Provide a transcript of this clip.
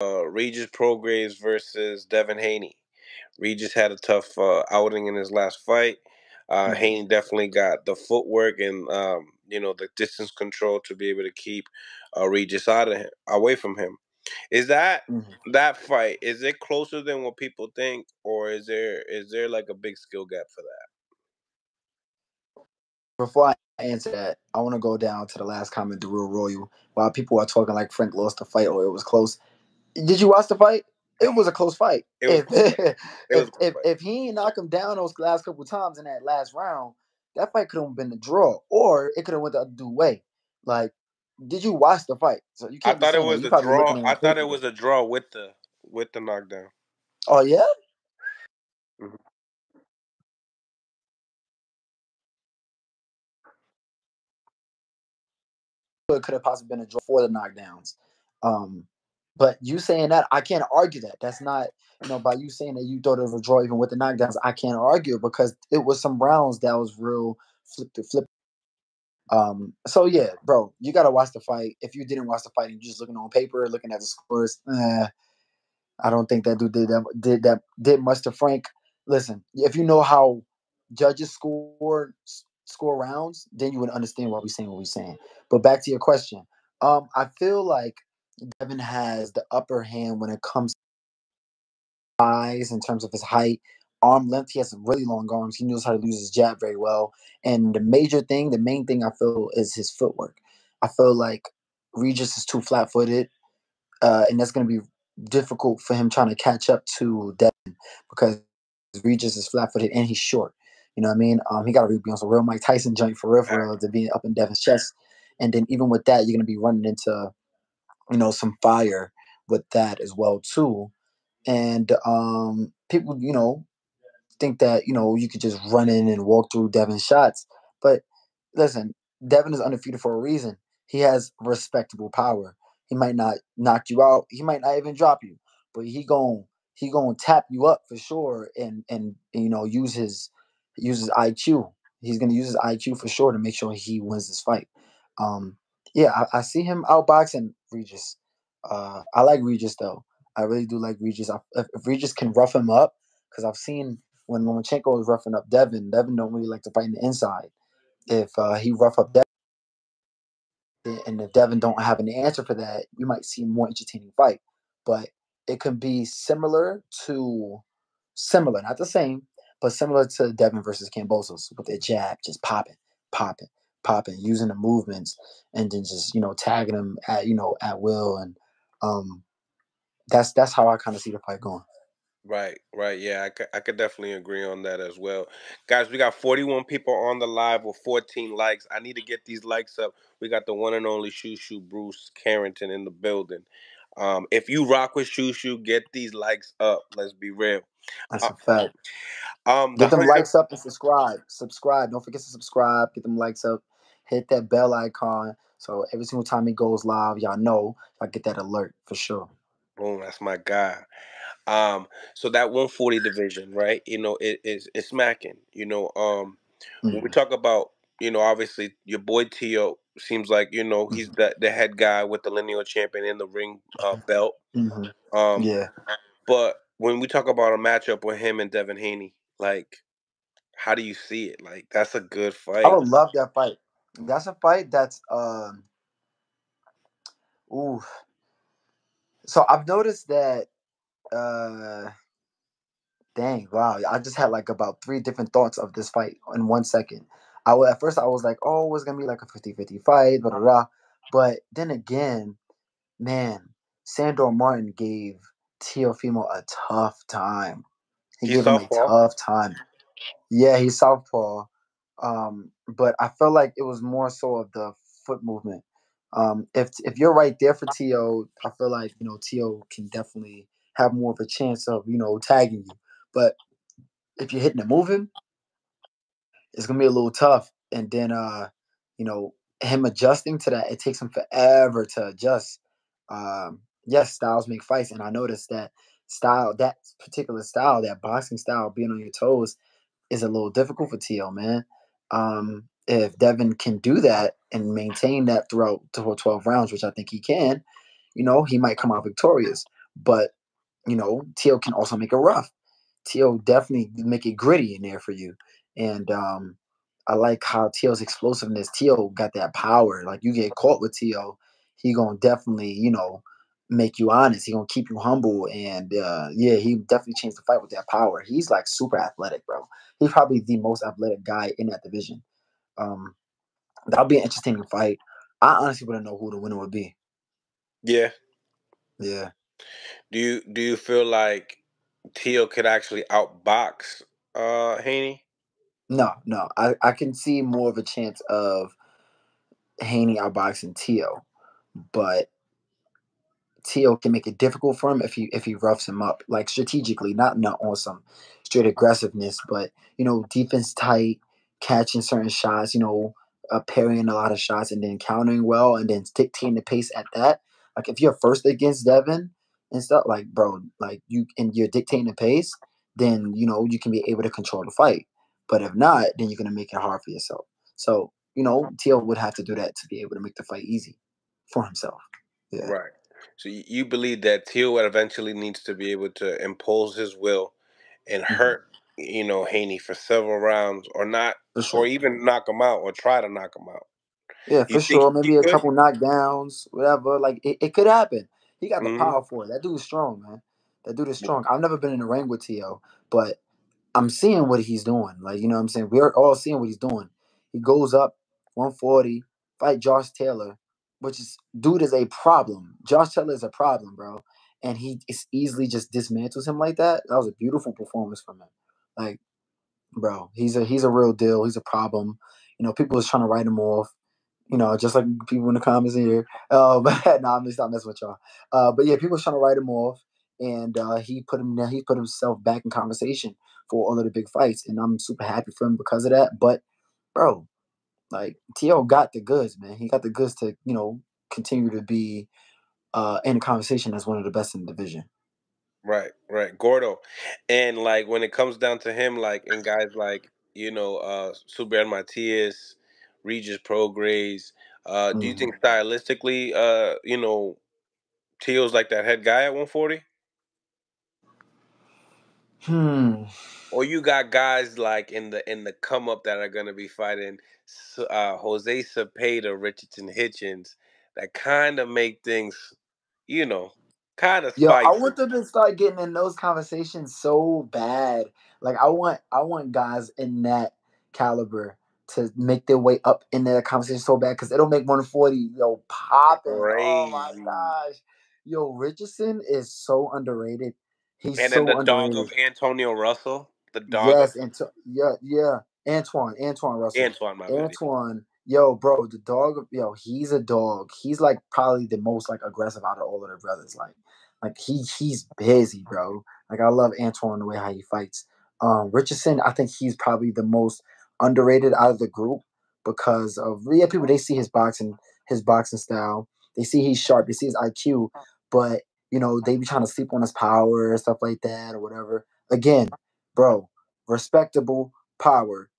Regis Prograis versus Devin Haney. Regis had a tough outing in his last fight. Haney definitely got the footwork and the distance control to be able to keep Regis away from him. Is that fight? Is it closer than what people think, or is there like a big skill gap for that? Before I answer that, I want to go down to the last comment, the Real Royal. While people are talking like Frank lost the fight or it was close, did you watch the fight? It was a close fight. If he didn't knock him down those last couple times in that last round, that fight could have been a draw, or it could have went the other way. Like, did you watch the fight? So you can't. I thought it was a draw. I thought it was a draw with the knockdown. Oh yeah. Mm-hmm. It could have possibly been a draw for the knockdowns. But you saying that, I can't argue that. That's not, by you saying that you thought it was a draw even with the knockdowns, I can't argue because it was some rounds that was real flip to flip. So yeah, bro, you gotta watch the fight. If you didn't watch the fight and you're just looking on paper, looking at the scores, I don't think that dude did much to Frank. Listen, if you know how judges score rounds, then you would understand why we're saying what we're saying. But back to your question, I feel like Devin has the upper hand when it comes to size in terms of his height, arm length. He has really long arms. He knows how to use his jab very well. And the main thing I feel is his footwork. I feel like Regis is too flat-footed, and that's going to be difficult for him trying to catch up to Devin because Regis is flat-footed and he's short. You know what I mean? He got to be on some real Mike Tyson joint for real to be up in Devin's chest. And then even with that, you're going to be running into, some fire with that as well too. And people, think that you could just run in and walk through Devin's shots. But listen, Devin is undefeated for a reason. He has respectable power. He might not knock you out. He might not even drop you, but he gon' tap you up for sure and use his IQ. He's gonna use his IQ for sure to make sure he wins this fight. Yeah, I see him outboxing Regis. I like Regis though. I really do like Regis. If Regis can rough him up, because I've seen when Lomachenko is roughing up Devin don't really like to fight in the inside. If he rough up Devin, and if Devin don't have an answer for that, you might see a more entertaining fight. But it can be similar, not the same, but similar to Devin versus Kambosos with their jab, just popping, using the movements, and then just tagging them at will, and that's how I kind of see the fight going. Right. Yeah, I could definitely agree on that as well. Guys, we got 41 people on the live with 14 likes. I need to get these likes up. We got the one and only Shu Shu Bruce Carrington in the building. If you rock with Shu Shu, get these likes up. Let's be real. That's a fact. Get them likes up and subscribe. Don't forget to subscribe. Get them likes up. Hit that bell icon. So every single time he goes live, y'all know I get that alert for sure. Boom, that's my guy. So that 140 division, right? It's smacking. When we talk about, obviously your boy Tio seems like, he's the head guy with the lineal champion in the ring belt. Yeah. But when we talk about a matchup with him and Devin Haney, like, how do you see it? Like, that's a good fight. I would love that fight. That's a fight that's ooh. So I've noticed that dang, wow. I just had like about 3 different thoughts of this fight in 1 second. At first I was like, oh, it's gonna be like a 50-50 fight, blah, blah, blah. But then again, man, Sandor Martin gave Teofimo a tough time. He gave him a tough time. Yeah, he's southpaw. But I felt like it was more so of the foot movement. If you're right there for Tio, I feel like Tio can definitely have more of a chance of tagging you. But if you're hitting and moving, it's gonna be a little tough. And then him adjusting to that, it takes him forever to adjust. Yes, styles make fights, and I noticed that particular style, that boxing style, being on your toes, is a little difficult for Tio, man. If Devin can do that and maintain that throughout the whole 12 rounds, which I think he can, he might come out victorious. but Tio can also make it rough. Tio definitely make it gritty in there for you, and I like how Tio's explosiveness. Tio got that power. Like you get caught with Tio, he gonna definitely make you honest. He gonna keep you humble, and yeah, he definitely changed the fight with that power. He's like super athletic, bro. He's probably the most athletic guy in that division. Um, that'll be an interesting fight. I honestly wouldn't know who the winner would be. Yeah. Yeah. Do you feel like Tio could actually outbox Haney? No, no. I can see more of a chance of Haney outboxing Tio, but Tio can make it difficult for him if he roughs him up, like strategically, not on some straight aggressiveness, but defense tight, catching certain shots, parrying a lot of shots and then countering well and then dictating the pace at that. Like if you're first against Devin and stuff, like bro, like you're dictating the pace, then you can be able to control the fight. But if not, then you're gonna make it hard for yourself. So Tio would have to do that to be able to make the fight easy for himself. Yeah. Right. So you believe that Tio eventually needs to be able to impose his will and Hmm. hurt, Haney for several rounds, or not, For or sure. even knock him out, or try to knock him out. Yeah, You for think sure. he Maybe a could? couple knockdowns, whatever. Like it could happen. He got the Hmm. power for it. That dude is strong, man. That dude is strong. I've never been in the ring with Tio, but I'm seeing what he's doing. Like, you know what I'm saying? We're all seeing what he's doing. He goes up 140, fight Josh Taylor, which is dude is a problem. Josh Taylor is a problem, bro. And he is easily just dismantles him like that. That was a beautiful performance from him. Like, bro, he's a real deal. He's a problem. People was trying to write him off. Just like people in the comments in here. But nah, I'm gonna stop messing with y'all. But yeah, people was trying to write him off, and he put himself back in conversation for all of the big fights, and I'm super happy for him because of that. But bro, like Tio got the goods, man. He got the goods to continue to be in the conversation as one of the best in the division. Right, right, Gordo. And like when it comes down to him, like in guys like Super Matias, Regis Prograis, do you Mhm. think stylistically, Tio's like that head guy at 140? Hmm. Or you got guys like in the come up that are gonna be fighting Jose Cepeda, Richardson Hitchens, that kind of make things, you know, kind of Yo, I spicy. want them to start getting in those conversations so bad. Like I want guys in that caliber to make their way up in that conversation so bad because it'll make 140 popping. Oh my Crazy. gosh. Yo, Richardson is so underrated. He's And then the so dog underrated. of Antonio Russell, the dog of Yes, and yeah, yeah. Antoine Russell. Antoine, my bad. Antoine, yo, bro, the dog, yo, he's a dog. He's like probably the most like aggressive out of all of their brothers. Like he's busy, bro. Like I love Antoine the way how he fights. Richardson, I think he's probably the most underrated out of the group because of people they see his boxing style. They see he's sharp, they see his IQ, but they be trying to sleep on his power and stuff like that or whatever. Again, bro, respectable power.